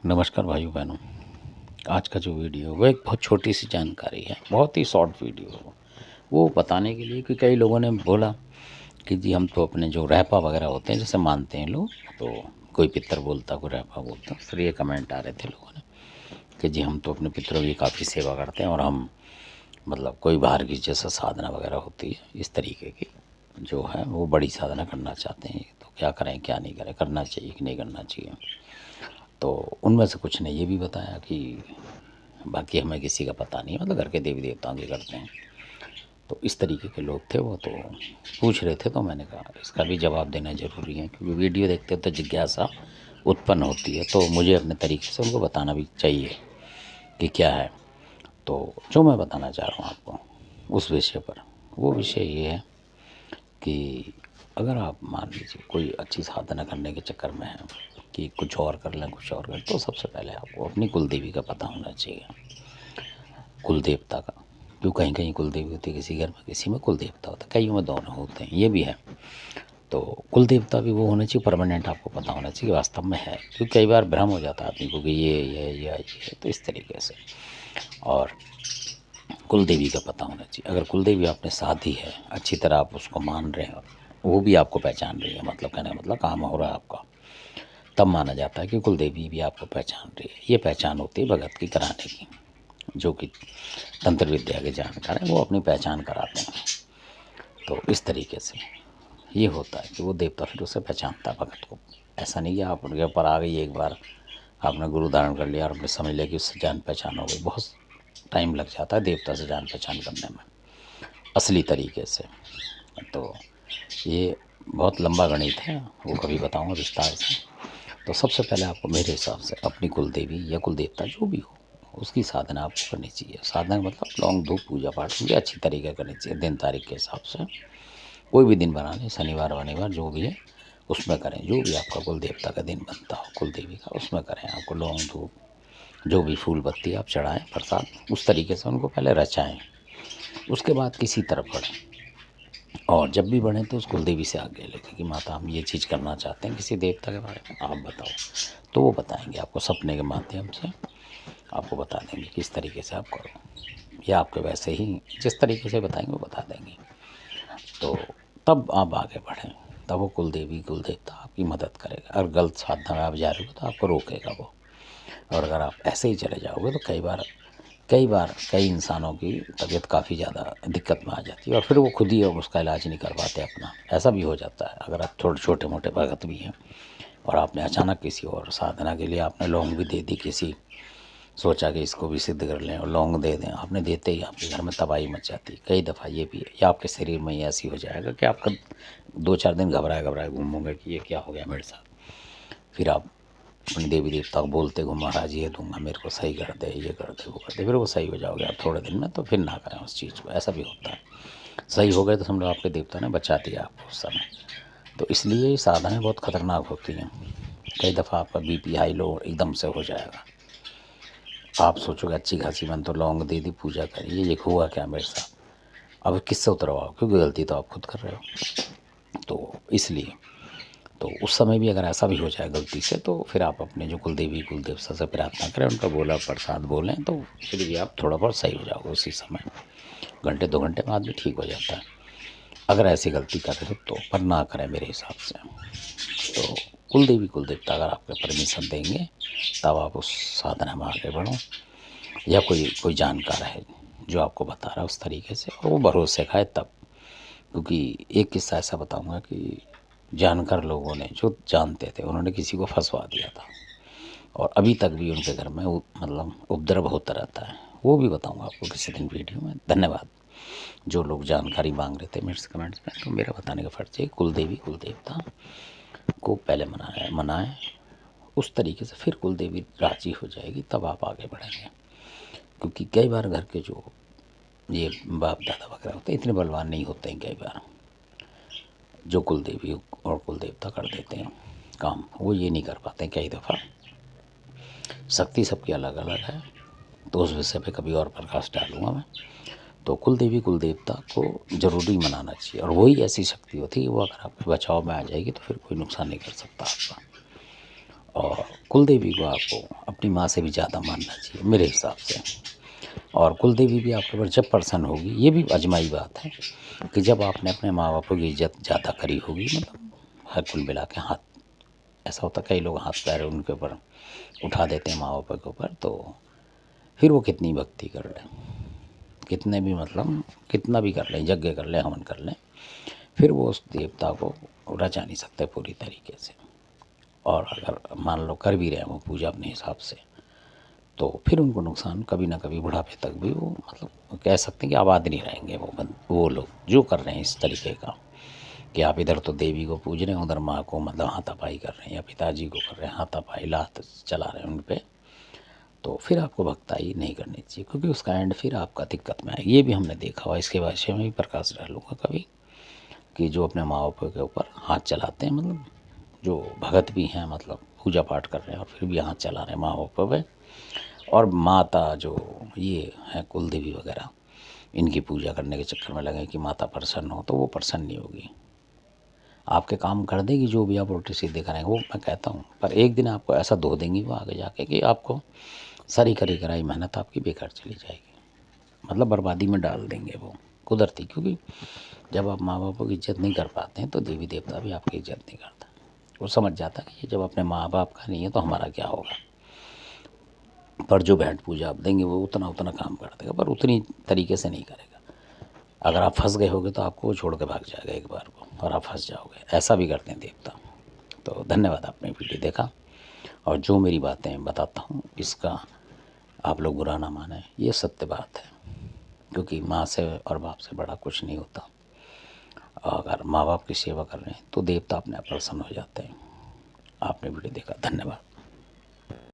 नमस्कार भाइयों बहनों। आज का जो वीडियो वो एक बहुत छोटी सी जानकारी है, बहुत ही शॉर्ट वीडियो है। वो बताने के लिए कि कई लोगों ने बोला कि जी हम तो अपने जो रहपा वगैरह होते हैं जैसे मानते हैं लोग, तो कोई पितर बोलता कोई रहपा बोलता। फिर ये कमेंट आ रहे थे लोगों ने कि जी हम तो अपने पितरों की काफ़ी सेवा करते हैं और हम मतलब कोई बाहर की जैसा साधना वगैरह होती है इस तरीके की जो है वो बड़ी साधना करना चाहते हैं, तो क्या करें क्या नहीं करें, करना चाहिए कि नहीं करना चाहिए। तो उनमें से कुछ ने ये भी बताया कि बाकी हमें किसी का पता नहीं, मतलब घर के देवी देवताओं के करते हैं। तो इस तरीके के लोग थे वो, तो पूछ रहे थे, तो मैंने कहा इसका भी जवाब देना ज़रूरी है क्योंकि वीडियो देखते तो जिज्ञासा उत्पन्न होती है, तो मुझे अपने तरीके से उनको बताना भी चाहिए कि क्या है। तो जो मैं बताना चाह रहा हूँ आपको उस विषय पर, वो विषय ये है कि अगर आप मान लीजिए कोई अच्छी साधना करने के चक्कर में है कि कुछ और कर लें कुछ और कर, तो सबसे पहले आपको अपनी कुल देवी का पता होना चाहिए, कुल देवता का। क्यों कहीं कहीं कुल देवी होती है किसी घर में, किसी में कुल देवता होता है, कईयों में दोनों होते हैं, ये भी है। तो कुल देवता भी वो होना चाहिए परमानेंट, आपको पता होना चाहिए वास्तव में है, क्योंकि कई बार भ्रम हो जाता है आदमी को कि ये तो इस तरीके से। और कुल देवी का पता होना चाहिए। अगर कुल देवी आपने साधी है, अच्छी तरह आप उसको मान रहे हैं, वो भी आपको पहचान रही है, मतलब कहने का मतलब काम हो रहा है आपका, तब माना जाता है कि कुल देवी भी आपको पहचान रही है। ये पहचान होती है भगत की कराने की, जो कि तंत्र विद्या के जानकार हैं, वो अपनी पहचान कराते हैं। तो इस तरीके से ये होता है कि वो देवता फिर उसे पहचानता है भगत को। ऐसा नहीं कि आप उनके ऊपर आ गई एक बार, आपने गुरु धारण कर लिया और आपने समझ लिया कि उससे जान पहचान हो गई। बहुत टाइम लग जाता है देवता से जान पहचान करने में असली तरीके से। तो ये बहुत लंबा गणित है, वो कभी बताऊंगा विस्तार से। तो सबसे पहले आपको मेरे हिसाब से अपनी कुल देवी या कुल देवता जो भी हो उसकी साधना आपको करनी चाहिए। साधना का मतलब लौंग धूप पूजा पाठ मुझे अच्छी तरीके करनी चाहिए, दिन तारीख के हिसाब से। कोई भी दिन बना लें, शनिवार वनिवार जो भी है उसमें करें, जो भी आपका कुल देवता का दिन बनता हो कुल देवी का उसमें करें। आपको लौंग धूप जो भी फूल बत्ती आप चढ़ाएं, प्रसाद उस तरीके से उनको पहले रचाएं। उसके बाद किसी तरफ बढ़ें, और जब भी बढ़ें तो उस कुल देवी से आगे लेके कि माता हम ये चीज़ करना चाहते हैं किसी देवता के बारे में, आप बताओ। तो वो बताएंगे आपको सपने के माध्यम से, आपको बता देंगे किस तरीके से आप करो, या आपके वैसे ही जिस तरीके से बताएंगे वो बता देंगे। तो तब आप आगे बढ़ें, तब वो कुल देवी कुल देवता आपकी मदद करेगा। अगर गलत साधना में आप जा रहे हो तो आपको रोकेगा वो। और अगर आप ऐसे ही चले जाओगे तो कई बार कई इंसानों की तबीयत काफ़ी ज़्यादा दिक्कत में आ जाती है और फिर वो खुद ही अब उसका इलाज नहीं कर पाते अपना। ऐसा भी हो जाता है अगर आप थोड़े छोटे मोटे भगत भी हैं और आपने अचानक किसी और साधना के लिए आपने लौंग भी दे दी, किसी सोचा कि इसको भी सिद्ध कर लें और लौंग दे दें, आपने देते ही आपके घर में तबाही मच जाती है। कई दफ़ा ये भी है, या आपके शरीर में ये ऐसी हो जाएगा कि आपका 2-4 दिन घबराए घबराए घूमोगे कि ये क्या हो गया मेरे साथ। फिर आप अपने देवी देवता को बोलते हो महाराज ये दूंगा मेरे को सही कर दे, ये कर दे वो कर दे, फिर वो सही हो जाओगे आप थोड़े दिन में। तो फिर ना करें उस चीज़ को, ऐसा भी होता है। सही हो गए तो समझो आपके देवता ने बचा दिया आपको उस समय। तो इसलिए ये साधनाएँ बहुत ख़तरनाक होती हैं। कई दफ़ा आपका बीपी हाई लो एकदम से हो जाएगा, आप सोचोगे अच्छी खासी मैंने तो लौंग दे दी पूजा करी, ये हुआ क्या मेरे साथ। अब किससे उतरवाओ, क्योंकि गलती तो आप खुद कर रहे हो। तो इसलिए तो उस समय भी अगर ऐसा भी हो जाए गलती से, तो फिर आप अपने जो कुलदेवी कुलदेवता से प्रार्थना करें, उनका बोला प्रसाद बोलें, तो फिर भी आप थोड़ा बहुत सही हो जाओगे उसी समय। घंटे 2 घंटे बाद भी ठीक हो जाता है अगर ऐसी गलती कर रहे हो तो, पर ना करें मेरे हिसाब से। तो कुलदेवी कुलदेवता अगर आपको परमिशन देंगे तब आप उस साधना में आगे बढ़ो, या कोई कोई जानकार है जो आपको बता रहा है उस तरीके से और वो भरोसे का है तब। क्योंकि एक किस्सा ऐसा बताऊंगा कि जानकार लोगों ने जो जानते थे उन्होंने किसी को फंसवा दिया था और अभी तक भी उनके घर में मतलब उपद्रव होता रहता है। वो भी बताऊंगा आपको किसी दिन वीडियो में। धन्यवाद। जो लोग जानकारी मांग रहे थे मेरे से कमेंट्स में, तो मेरा बताने का फर्ज है कुल देवी कुल देवता को पहले मनाएं उस तरीके से, फिर कुल देवी राजी हो जाएगी तब आप आगे बढ़ेंगे। क्योंकि कई बार घर के जो ये बाप दादा वगैरह होते हैं इतने बलवान नहीं होते हैं, कई बार जो कुल देवी और कुल देवता कर देते हैं काम, वो ये नहीं कर पाते कई दफ़ा। शक्ति सबकी अलग अलग है, तो उस विषय पे कभी और प्रकाश डालूंगा मैं। तो कुल देवी कुल देवता को ज़रूरी मनाना चाहिए, और वही ऐसी शक्ति होती है कि वो अगर आपके बचाव में आ जाएगी तो फिर कोई नुकसान नहीं कर सकता आपका। और कुल देवी को आपको अपनी माँ से भी ज़्यादा मानना चाहिए मेरे हिसाब से। और कुल देवी भी आपके ऊपर जब प्रसन्न होगी, ये भी आजमाई बात है कि जब आपने अपने माँ बापों की इज्जत ज़्यादा करी होगी, मतलब हर कुल मिला के हाथ, ऐसा होता कई लोग हाथ पैर उनके ऊपर उठा देते हैं माँ बापों के ऊपर, तो फिर वो कितनी भक्ति कर लें, कितने भी मतलब कितना भी कर लें, यज्ञ कर लें, हवन कर लें, फिर वो उस देवता को रचा नहीं सकते पूरी तरीके से। और अगर मान लो कर भी रहे हैं वो पूजा अपने हिसाब से, तो फिर उनको नुकसान कभी ना कभी बुढ़ापे तक भी वो मतलब कह सकते हैं कि आबाद नहीं रहेंगे वो लोग जो कर रहे हैं इस तरीके का, कि आप इधर तो देवी को पूज रहे हैं, उधर माँ को मतलब हाथापाई कर रहे हैं, या पिताजी को कर रहे हैं हाथापाई, लात चला रहे हैं उन पर, तो फिर आपको भक्ताई नहीं करनी चाहिए, क्योंकि उसका एंड फिर आपका दिक्कत में आए। ये भी हमने देखा हुआ, इसके विषय में भी प्रकाश डालूंगा कभी, कि जो अपने माँ बाप के ऊपर हाथ चलाते हैं, मतलब जो भगत भी हैं, मतलब पूजा पाठ कर रहे हैं और फिर भी हाथ चला रहे हैं माँ बाप पे, और माता जो ये है कुल देवी वगैरह, इनकी पूजा करने के चक्कर में लगे कि माता प्रसन्न हो, तो वो प्रसन्न नहीं होगी, आपके काम कर देगी जो भी आप उल्टे सीधे करेंगे, वो मैं कहता हूँ, पर एक दिन आपको ऐसा धो देंगी वो आगे जाके कि आपको सारी करी कराई मेहनत आपकी बेकार चली जाएगी, मतलब बर्बादी में डाल देंगे वो कुदरती। क्योंकि जब आप माँ बापों की इज्जत नहीं कर पाते हैं तो देवी देवता भी आपकी इज्जत नहीं करता, वो समझ जाता कि ये जब अपने माँ बाप का नहीं है तो हमारा क्या होगा। पर जो भेंट पूजा आप देंगे वो उतना उतना काम कर देगा, पर उतनी तरीके से नहीं करेगा। अगर आप फंस गए होगे तो आपको वो छोड़ के भाग जाएगा एक बार को, और आप फंस जाओगे, ऐसा भी करते हैं देवता। तो धन्यवाद, आपने वीडियो देखा, और जो मेरी बातें बताता हूँ इसका आप लोग बुरा ना माने, ये सत्य बात है, क्योंकि माँ से और बाप से बड़ा कुछ नहीं होता। अगर माँ बाप की सेवा कर रहे हैं तो देवता अपने आप प्रसन्न हो जाते हैं। आपने वीडियो देखा, धन्यवाद।